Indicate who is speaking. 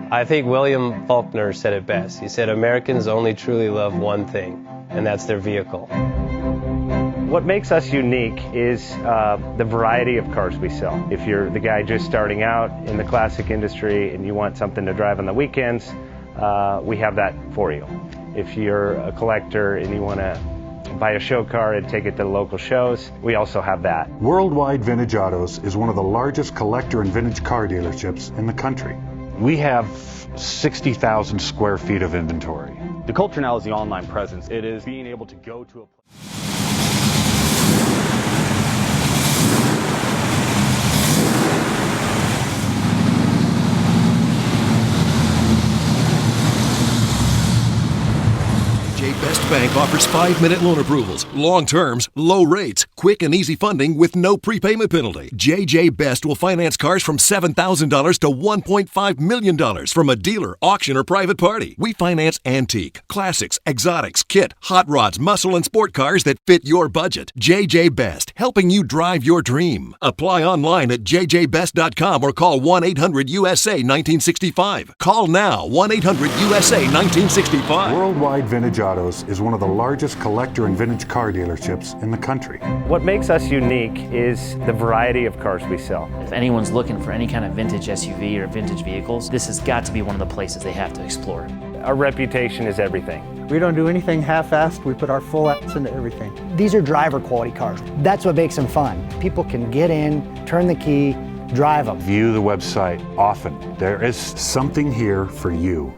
Speaker 1: I think William Faulkner said it best. He said, Americans only truly love one thing, and that's their vehicle.
Speaker 2: What makes us unique is the variety of cars we sell. If you're the guy just starting out in the classic industry and you want something to drive on the weekends, we have that for you. If you're a collector and you want to buy a show car and take it to the local shows, we also have that.
Speaker 3: Worldwide Vintage Autos is one of the largest collector and vintage car dealerships in the country. We have 60,000 square feet of inventory.
Speaker 4: The culture now is the online presence. It is being able to go to a place.
Speaker 5: Best Bank offers 5-minute loan approvals, long terms, low rates, quick and easy funding with no prepayment penalty. JJ Best will finance cars from $7,000 to $1.5 million from a dealer, auction, or private party. We finance antique, classics, exotics, kit, hot rods, muscle, and sport cars that fit your budget. JJ Best, helping you drive your dream. Apply online at jjbest.com or call 1-800-USA-1965. Call now, 1-800-USA-1965.
Speaker 3: Worldwide Vintage Autos is one of the largest collector and vintage car dealerships in the country.
Speaker 2: What makes us unique is the variety of cars we sell.
Speaker 6: If anyone's looking for any kind of vintage SUV or vintage vehicles, this has got to be one of the places they have to explore.
Speaker 2: Our reputation is everything.
Speaker 7: We don't do anything half-assed. We put our full ass into everything.
Speaker 8: These are driver quality cars. That's what makes them fun. People can get in, turn the key, drive them.
Speaker 3: View the website often. There is something here for you.